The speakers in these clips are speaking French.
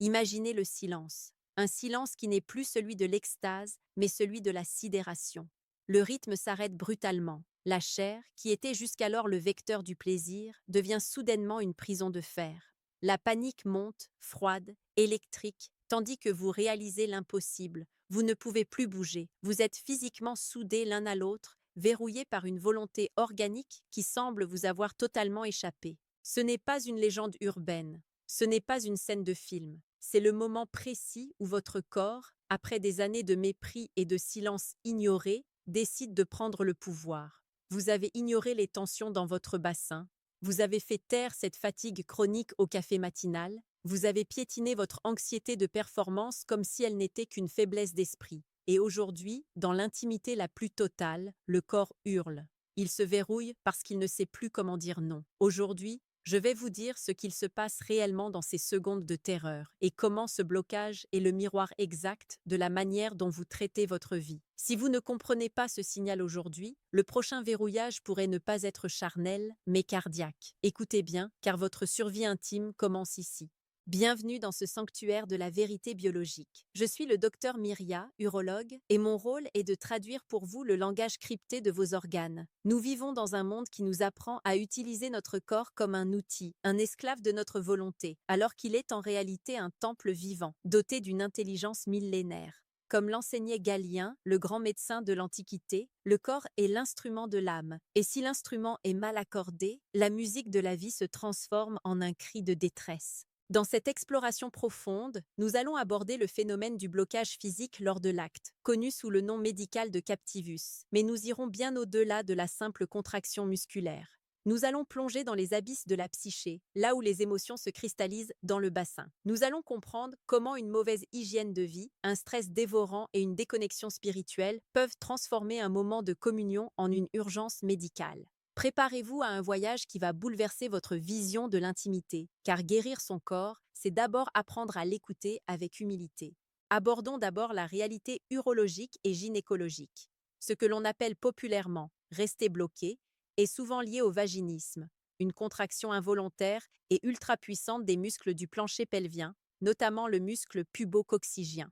Imaginez le silence. Un silence qui n'est plus celui de l'extase, mais celui de la sidération. Le rythme s'arrête brutalement. La chair, qui était jusqu'alors le vecteur du plaisir, devient soudainement une prison de fer. La panique monte, froide, électrique, tandis que vous réalisez l'impossible. Vous ne pouvez plus bouger. Vous êtes physiquement soudés l'un à l'autre, verrouillés par une volonté organique qui semble vous avoir totalement échappé. Ce n'est pas une légende urbaine. Ce n'est pas une scène de film. C'est le moment précis où votre corps, après des années de mépris et de silence ignoré, décide de prendre le pouvoir. Vous avez ignoré les tensions dans votre bassin, vous avez fait taire cette fatigue chronique au café matinal, vous avez piétiné votre anxiété de performance comme si elle n'était qu'une faiblesse d'esprit. Et aujourd'hui, dans l'intimité la plus totale, le corps hurle. Il se verrouille parce qu'il ne sait plus comment dire non. Aujourd'hui, je vais vous dire ce qu'il se passe réellement dans ces secondes de terreur et comment ce blocage est le miroir exact de la manière dont vous traitez votre vie. Si vous ne comprenez pas ce signal aujourd'hui, le prochain verrouillage pourrait ne pas être charnel, mais cardiaque. Écoutez bien, car votre survie intime commence ici. Bienvenue dans ce sanctuaire de la vérité biologique. Je suis le docteur Myria, urologue, et mon rôle est de traduire pour vous le langage crypté de vos organes. Nous vivons dans un monde qui nous apprend à utiliser notre corps comme un outil, un esclave de notre volonté, alors qu'il est en réalité un temple vivant, doté d'une intelligence millénaire. Comme l'enseignait Galien, le grand médecin de l'Antiquité, le corps est l'instrument de l'âme, et si l'instrument est mal accordé, la musique de la vie se transforme en un cri de détresse. Dans cette exploration profonde, nous allons aborder le phénomène du blocage physique lors de l'acte, connu sous le nom médical de captivus, mais nous irons bien au-delà de la simple contraction musculaire. Nous allons plonger dans les abysses de la psyché, là où les émotions se cristallisent dans le bassin. Nous allons comprendre comment une mauvaise hygiène de vie, un stress dévorant et une déconnexion spirituelle peuvent transformer un moment de communion en une urgence médicale. Préparez-vous à un voyage qui va bouleverser votre vision de l'intimité, car guérir son corps, c'est d'abord apprendre à l'écouter avec humilité. Abordons d'abord la réalité urologique et gynécologique. Ce que l'on appelle populairement « rester bloqué » est souvent lié au vaginisme, une contraction involontaire et ultra-puissante des muscles du plancher pelvien, notamment le muscle pubo-coccygien.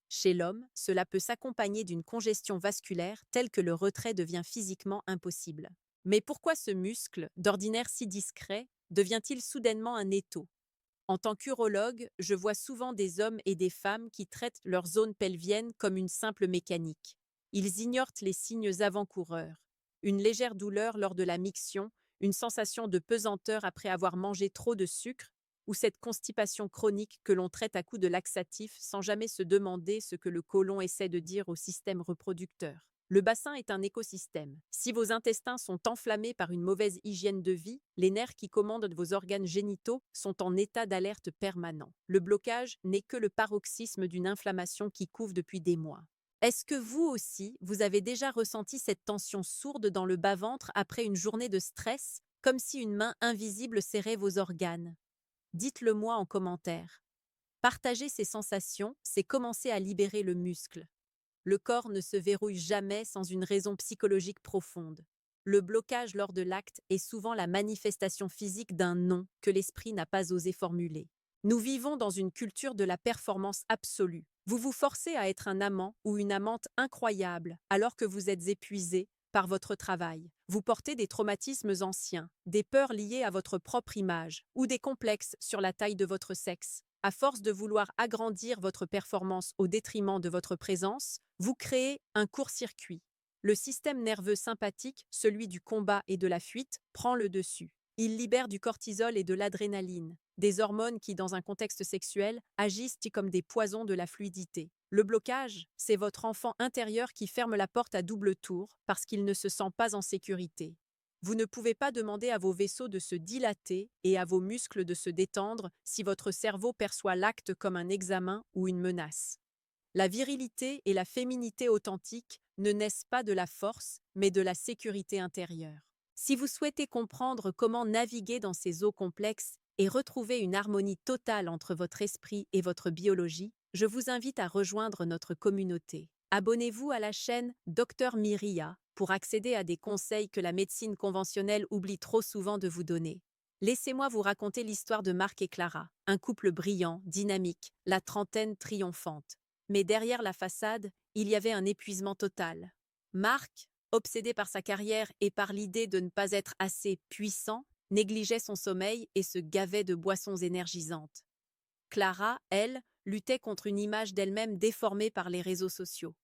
Chez l'homme, cela peut s'accompagner d'une congestion vasculaire telle que le retrait devient physiquement impossible. Mais pourquoi ce muscle, d'ordinaire si discret, devient-il soudainement un étau? En tant qu'urologue, je vois souvent des hommes et des femmes qui traitent leur zone pelvienne comme une simple mécanique. Ils ignorent les signes avant-coureurs. Une légère douleur lors de la miction, une sensation de pesanteur après avoir mangé trop de sucre, ou cette constipation chronique que l'on traite à coups de laxatifs sans jamais se demander ce que le côlon essaie de dire au système reproducteur. Le bassin est un écosystème. Si vos intestins sont enflammés par une mauvaise hygiène de vie, les nerfs qui commandent vos organes génitaux sont en état d'alerte permanent. Le blocage n'est que le paroxysme d'une inflammation qui couve depuis des mois. Est-ce que vous aussi, vous avez déjà ressenti cette tension sourde dans le bas-ventre après une journée de stress, comme si une main invisible serrait vos organes? Dites-le moi en commentaire. Partager ces sensations, c'est commencer à libérer le muscle. Le corps ne se verrouille jamais sans une raison psychologique profonde. Le blocage lors de l'acte est souvent la manifestation physique d'un non que l'esprit n'a pas osé formuler. Nous vivons dans une culture de la performance absolue. Vous vous forcez à être un amant ou une amante incroyable alors que vous êtes épuisé par votre travail. Vous portez des traumatismes anciens, des peurs liées à votre propre image ou des complexes sur la taille de votre sexe. À force de vouloir agrandir votre performance au détriment de votre présence, vous créez un court-circuit. Le système nerveux sympathique, celui du combat et de la fuite, prend le dessus. Il libère du cortisol et de l'adrénaline, des hormones qui, dans un contexte sexuel, agissent comme des poisons de la fluidité. Le blocage, c'est votre enfant intérieur qui ferme la porte à double tour parce qu'il ne se sent pas en sécurité. Vous ne pouvez pas demander à vos vaisseaux de se dilater et à vos muscles de se détendre si votre cerveau perçoit l'acte comme un examen ou une menace. La virilité et la féminité authentique ne naissent pas de la force, mais de la sécurité intérieure. Si vous souhaitez comprendre comment naviguer dans ces eaux complexes et retrouver une harmonie totale entre votre esprit et votre biologie, je vous invite à rejoindre notre communauté. Abonnez-vous à la chaîne Dr Myria pour accéder à des conseils que la médecine conventionnelle oublie trop souvent de vous donner. Laissez-moi vous raconter l'histoire de Marc et Clara, un couple brillant, dynamique, la trentaine triomphante. Mais derrière la façade, il y avait un épuisement total. Marc, obsédé par sa carrière et par l'idée de ne pas être assez puissant, négligeait son sommeil et se gavait de boissons énergisantes. Clara, elle, luttait contre une image d'elle-même déformée par les réseaux sociaux.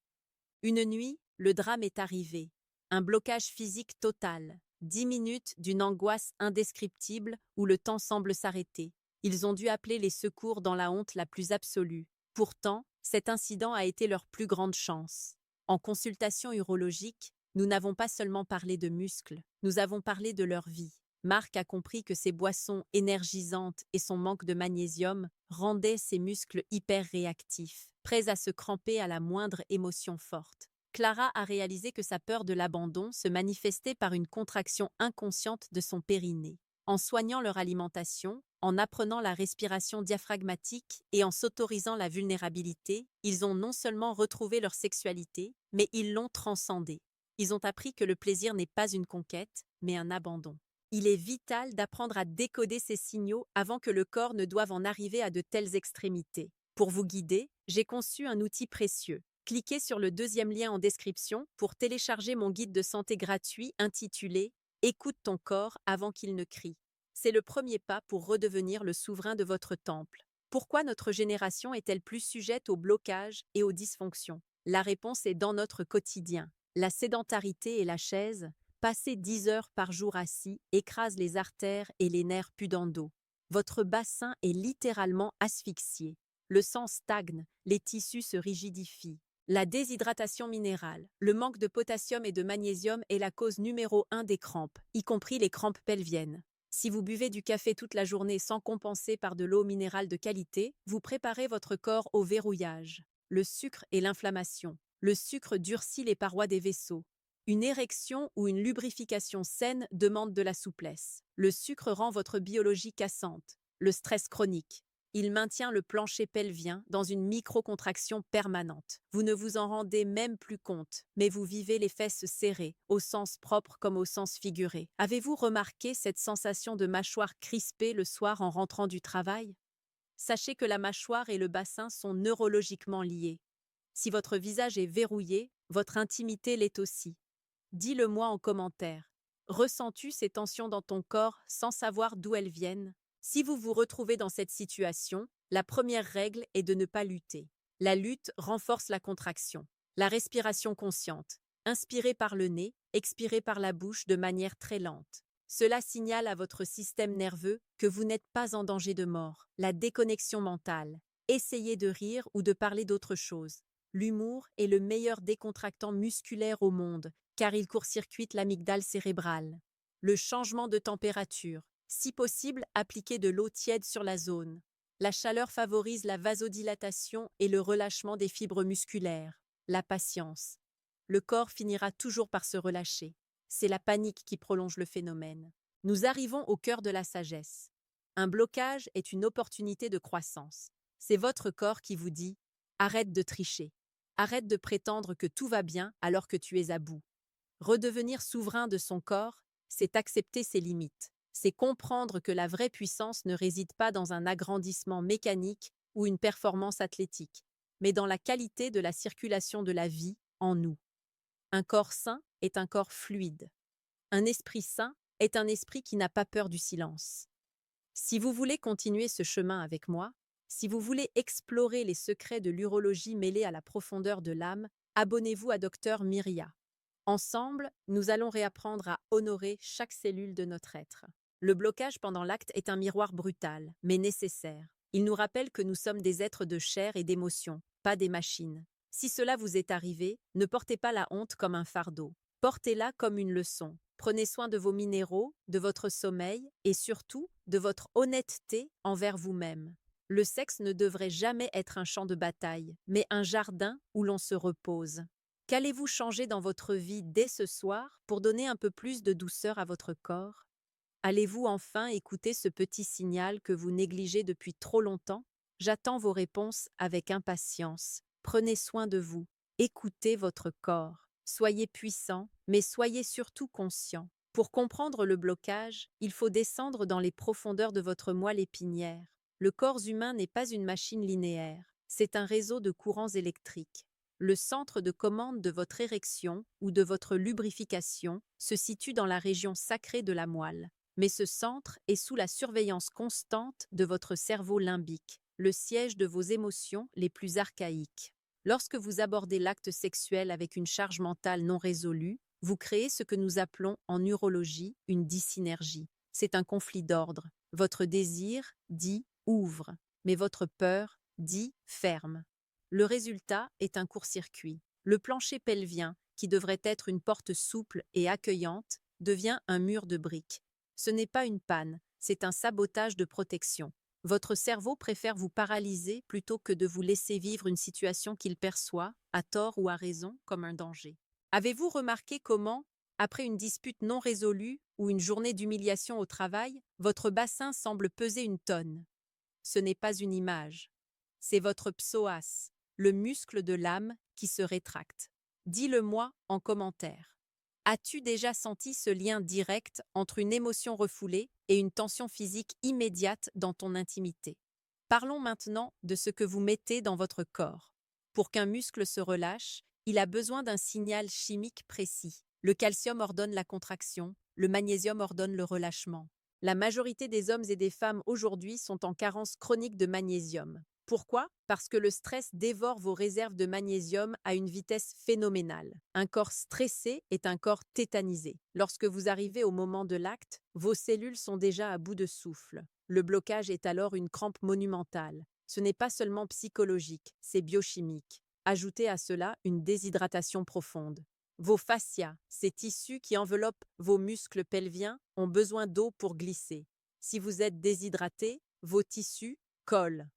Une nuit, le drame est arrivé. Un blocage physique total. 10 minutes d'une angoisse indescriptible où le temps semble s'arrêter. Ils ont dû appeler les secours dans la honte la plus absolue. Pourtant, cet incident a été leur plus grande chance. En consultation urologique, nous n'avons pas seulement parlé de muscles, nous avons parlé de leur vie. Marc a compris que ses boissons énergisantes et son manque de magnésium rendaient ses muscles hyper réactifs, prêts à se cramper à la moindre émotion forte. Clara a réalisé que sa peur de l'abandon se manifestait par une contraction inconsciente de son périnée. En soignant leur alimentation, en apprenant la respiration diaphragmatique et en s'autorisant la vulnérabilité, ils ont non seulement retrouvé leur sexualité, mais ils l'ont transcendée. Ils ont appris que le plaisir n'est pas une conquête, mais un abandon. Il est vital d'apprendre à décoder ces signaux avant que le corps ne doive en arriver à de telles extrémités. Pour vous guider, j'ai conçu un outil précieux. Cliquez sur le deuxième lien en description pour télécharger mon guide de santé gratuit intitulé « Écoute ton corps avant qu'il ne crie ». C'est le premier pas pour redevenir le souverain de votre temple. Pourquoi notre génération est-elle plus sujette aux blocages et aux dysfonctions? La réponse est dans notre quotidien. La sédentarité et la chaise, passer 10 heures par jour assis, écrase les artères et les nerfs pudendaux. Votre bassin est littéralement asphyxié. Le sang stagne, les tissus se rigidifient. La déshydratation minérale, le manque de potassium et de magnésium est la cause numéro 1 des crampes, y compris les crampes pelviennes. Si vous buvez du café toute la journée sans compenser par de l'eau minérale de qualité, vous préparez votre corps au verrouillage. Le sucre et l'inflammation. Le sucre durcit les parois des vaisseaux. Une érection ou une lubrification saine demande de la souplesse. Le sucre rend votre biologie cassante. Le stress chronique. Il maintient le plancher pelvien dans une microcontraction permanente. Vous ne vous en rendez même plus compte, mais vous vivez les fesses serrées, au sens propre comme au sens figuré. Avez-vous remarqué cette sensation de mâchoire crispée le soir en rentrant du travail? Sachez que la mâchoire et le bassin sont neurologiquement liés. Si votre visage est verrouillé, votre intimité l'est aussi. Dis-le-moi en commentaire. Ressens-tu ces tensions dans ton corps sans savoir d'où elles viennent? Si vous vous retrouvez dans cette situation, la première règle est de ne pas lutter. La lutte renforce la contraction. La respiration consciente. Inspirez par le nez, expirez par la bouche de manière très lente. Cela signale à votre système nerveux que vous n'êtes pas en danger de mort. La déconnexion mentale. Essayez de rire ou de parler d'autre chose. L'humour est le meilleur décontractant musculaire au monde, car il court-circuite l'amygdale cérébrale. Le changement de température. Si possible, appliquez de l'eau tiède sur la zone. La chaleur favorise la vasodilatation et le relâchement des fibres musculaires. La patience. Le corps finira toujours par se relâcher. C'est la panique qui prolonge le phénomène. Nous arrivons au cœur de la sagesse. Un blocage est une opportunité de croissance. C'est votre corps qui vous dit « Arrête de tricher. Arrête de prétendre que tout va bien alors que tu es à bout. » Redevenir souverain de son corps, c'est accepter ses limites. C'est comprendre que la vraie puissance ne réside pas dans un agrandissement mécanique ou une performance athlétique, mais dans la qualité de la circulation de la vie en nous. Un corps sain est un corps fluide. Un esprit sain est un esprit qui n'a pas peur du silence. Si vous voulez continuer ce chemin avec moi, si vous voulez explorer les secrets de l'urologie mêlés à la profondeur de l'âme, abonnez-vous à Dr Myria. Ensemble, nous allons réapprendre à honorer chaque cellule de notre être. Le blocage pendant l'acte est un miroir brutal, mais nécessaire. Il nous rappelle que nous sommes des êtres de chair et d'émotion, pas des machines. Si cela vous est arrivé, ne portez pas la honte comme un fardeau. Portez-la comme une leçon. Prenez soin de vos minéraux, de votre sommeil et surtout de votre honnêteté envers vous-même. Le sexe ne devrait jamais être un champ de bataille, mais un jardin où l'on se repose. Qu'allez-vous changer dans votre vie dès ce soir pour donner un peu plus de douceur à votre corps? Allez-vous enfin écouter ce petit signal que vous négligez depuis trop longtemps? J'attends vos réponses avec impatience. Prenez soin de vous. Écoutez votre corps. Soyez puissant, mais soyez surtout conscient. Pour comprendre le blocage, il faut descendre dans les profondeurs de votre moelle épinière. Le corps humain n'est pas une machine linéaire, c'est un réseau de courants électriques. Le centre de commande de votre érection ou de votre lubrification se situe dans la région sacrée de la moelle. Mais ce centre est sous la surveillance constante de votre cerveau limbique, le siège de vos émotions les plus archaïques. Lorsque vous abordez l'acte sexuel avec une charge mentale non résolue, vous créez ce que nous appelons en urologie une dysynergie. C'est un conflit d'ordre. Votre désir dit ouvre, mais votre peur dit ferme. Le résultat est un court-circuit. Le plancher pelvien, qui devrait être une porte souple et accueillante, devient un mur de briques. Ce n'est pas une panne, c'est un sabotage de protection. Votre cerveau préfère vous paralyser plutôt que de vous laisser vivre une situation qu'il perçoit, à tort ou à raison, comme un danger. Avez-vous remarqué comment, après une dispute non résolue ou une journée d'humiliation au travail, votre bassin semble peser une tonne? Ce n'est pas une image. C'est votre psoas, le muscle de l'âme qui se rétracte. Dis-le-moi en commentaire. As-tu déjà senti ce lien direct entre une émotion refoulée et une tension physique immédiate dans ton intimité? Parlons maintenant de ce que vous mettez dans votre corps. Pour qu'un muscle se relâche, il a besoin d'un signal chimique précis. Le calcium ordonne la contraction, le magnésium ordonne le relâchement. La majorité des hommes et des femmes aujourd'hui sont en carence chronique de magnésium. Pourquoi? Parce que le stress dévore vos réserves de magnésium à une vitesse phénoménale. Un corps stressé est un corps tétanisé. Lorsque vous arrivez au moment de l'acte, vos cellules sont déjà à bout de souffle. Le blocage est alors une crampe monumentale. Ce n'est pas seulement psychologique, c'est biochimique. Ajoutez à cela une déshydratation profonde. Vos fascias, ces tissus qui enveloppent vos muscles pelviens, ont besoin d'eau pour glisser. Si vous êtes déshydraté, vos tissus collent.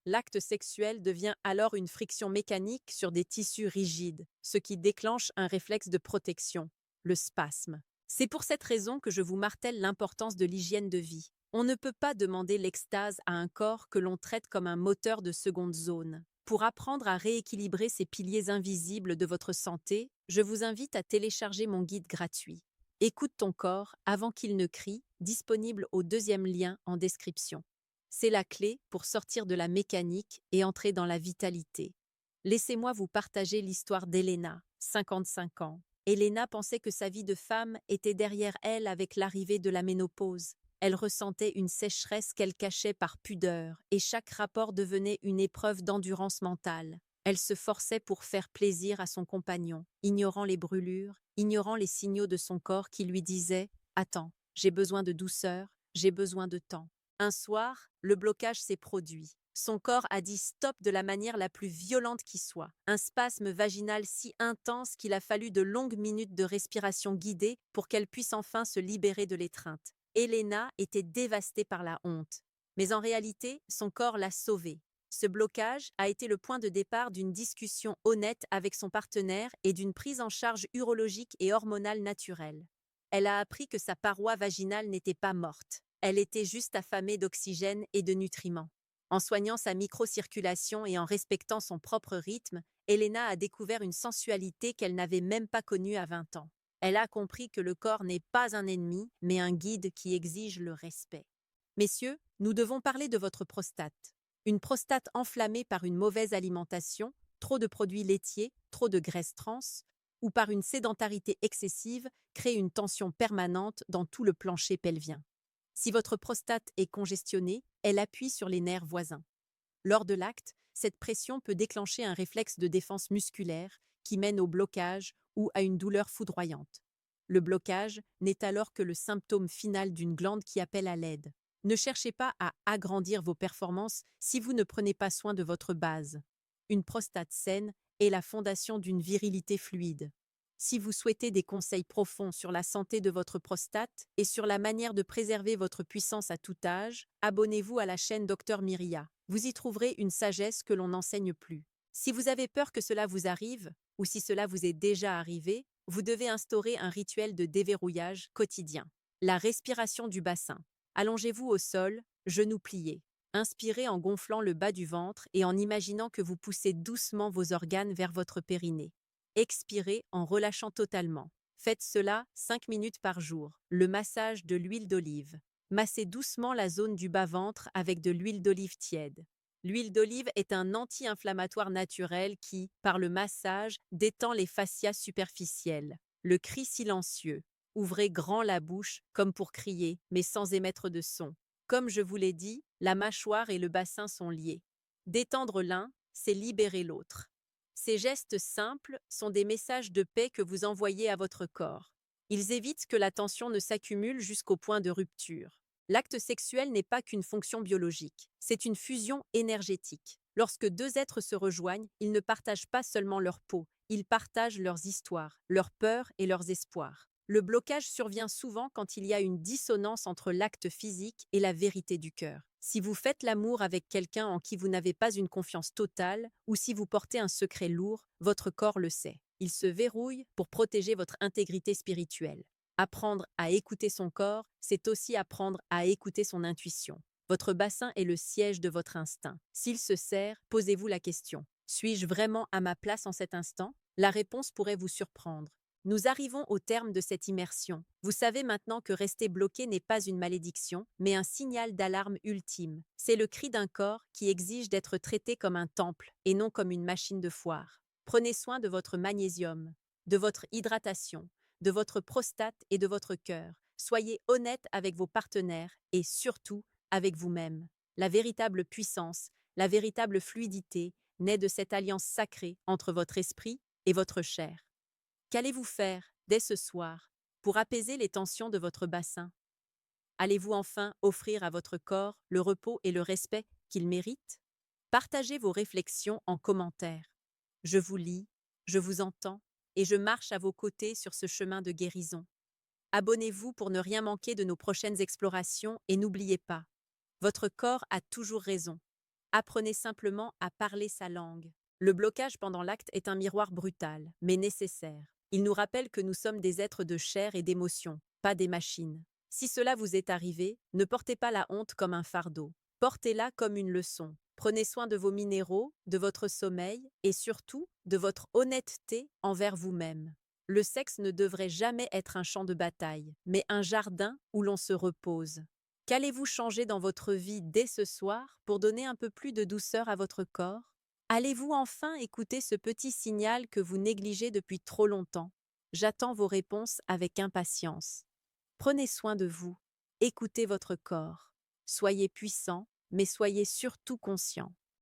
L'acte sexuel devient alors une friction mécanique sur des tissus rigides, ce qui déclenche un réflexe de protection, le spasme. C'est pour cette raison que je vous martèle l'importance de l'hygiène de vie. On ne peut pas demander l'extase à un corps que l'on traite comme un moteur de seconde zone. Pour apprendre à rééquilibrer ces piliers invisibles de votre santé, je vous invite à télécharger mon guide gratuit. Écoute ton corps avant qu'il ne crie, disponible au deuxième lien en description. C'est la clé pour sortir de la mécanique et entrer dans la vitalité. Laissez-moi vous partager l'histoire d'Elena, 55 ans. Elena pensait que sa vie de femme était derrière elle avec l'arrivée de la ménopause. Elle ressentait une sécheresse qu'elle cachait par pudeur, et chaque rapport devenait une épreuve d'endurance mentale. Elle se forçait pour faire plaisir à son compagnon, ignorant les brûlures, ignorant les signaux de son corps qui lui disaient « Attends, j'ai besoin de douceur, j'ai besoin de temps ». Un soir, le blocage s'est produit. Son corps a dit stop de la manière la plus violente qui soit. Un spasme vaginal si intense qu'il a fallu de longues minutes de respiration guidée pour qu'elle puisse enfin se libérer de l'étreinte. Elena était dévastée par la honte. Mais en réalité, son corps l'a sauvée. Ce blocage a été le point de départ d'une discussion honnête avec son partenaire et d'une prise en charge urologique et hormonale naturelle. Elle a appris que sa paroi vaginale n'était pas morte. Elle était juste affamée d'oxygène et de nutriments. En soignant sa microcirculation et en respectant son propre rythme, Elena a découvert une sensualité qu'elle n'avait même pas connue à 20 ans. Elle a compris que le corps n'est pas un ennemi, mais un guide qui exige le respect. Messieurs, nous devons parler de votre prostate. Une prostate enflammée par une mauvaise alimentation, trop de produits laitiers, trop de graisse trans, ou par une sédentarité excessive, crée une tension permanente dans tout le plancher pelvien. Si votre prostate est congestionnée, elle appuie sur les nerfs voisins. Lors de l'acte, cette pression peut déclencher un réflexe de défense musculaire qui mène au blocage ou à une douleur foudroyante. Le blocage n'est alors que le symptôme final d'une glande qui appelle à l'aide. Ne cherchez pas à agrandir vos performances si vous ne prenez pas soin de votre base. Une prostate saine est la fondation d'une virilité fluide. Si vous souhaitez des conseils profonds sur la santé de votre prostate et sur la manière de préserver votre puissance à tout âge, abonnez-vous à la chaîne Dr Myria. Vous y trouverez une sagesse que l'on n'enseigne plus. Si vous avez peur que cela vous arrive, ou si cela vous est déjà arrivé, vous devez instaurer un rituel de déverrouillage quotidien. La respiration du bassin. Allongez-vous au sol, genoux pliés. Inspirez en gonflant le bas du ventre et en imaginant que vous poussez doucement vos organes vers votre périnée. Expirez en relâchant totalement. Faites cela 5 minutes par jour. Le massage de l'huile d'olive. Massez doucement la zone du bas-ventre avec de l'huile d'olive tiède. L'huile d'olive est un anti-inflammatoire naturel qui, par le massage, détend les fascias superficielles. Le cri silencieux. Ouvrez grand la bouche, comme pour crier, mais sans émettre de son. Comme je vous l'ai dit, la mâchoire et le bassin sont liés. Détendre l'un, c'est libérer l'autre. Ces gestes simples sont des messages de paix que vous envoyez à votre corps. Ils évitent que la tension ne s'accumule jusqu'au point de rupture. L'acte sexuel n'est pas qu'une fonction biologique, c'est une fusion énergétique. Lorsque deux êtres se rejoignent, ils ne partagent pas seulement leur peau, ils partagent leurs histoires, leurs peurs et leurs espoirs. Le blocage survient souvent quand il y a une dissonance entre l'acte physique et la vérité du cœur. Si vous faites l'amour avec quelqu'un en qui vous n'avez pas une confiance totale, ou si vous portez un secret lourd, votre corps le sait. Il se verrouille pour protéger votre intégrité spirituelle. Apprendre à écouter son corps, c'est aussi apprendre à écouter son intuition. Votre bassin est le siège de votre instinct. S'il se serre, posez-vous la question. Suis-je vraiment à ma place en cet instant? La réponse pourrait vous surprendre. Nous arrivons au terme de cette immersion. Vous savez maintenant que rester bloqué n'est pas une malédiction, mais un signal d'alarme ultime. C'est le cri d'un corps qui exige d'être traité comme un temple et non comme une machine de foire. Prenez soin de votre magnésium, de votre hydratation, de votre prostate et de votre cœur. Soyez honnête avec vos partenaires et surtout avec vous-même. La véritable puissance, la véritable fluidité naît de cette alliance sacrée entre votre esprit et votre chair. Qu'allez-vous faire, dès ce soir, pour apaiser les tensions de votre bassin? Allez-vous enfin offrir à votre corps le repos et le respect qu'il mérite? Partagez vos réflexions en commentaire. Je vous lis, je vous entends, et je marche à vos côtés sur ce chemin de guérison. Abonnez-vous pour ne rien manquer de nos prochaines explorations et n'oubliez pas, votre corps a toujours raison. Apprenez simplement à parler sa langue. Le blocage pendant l'acte est un miroir brutal, mais nécessaire. Il nous rappelle que nous sommes des êtres de chair et d'émotion, pas des machines. Si cela vous est arrivé, ne portez pas la honte comme un fardeau. Portez-la comme une leçon. Prenez soin de vos minéraux, de votre sommeil et surtout de votre honnêteté envers vous-même. Le sexe ne devrait jamais être un champ de bataille, mais un jardin où l'on se repose. Qu'allez-vous changer dans votre vie dès ce soir pour donner un peu plus de douceur à votre corps? Allez-vous enfin écouter ce petit signal que vous négligez depuis trop longtemps? J'attends vos réponses avec impatience. Prenez soin de vous, écoutez votre corps. Soyez puissant, mais soyez surtout conscient.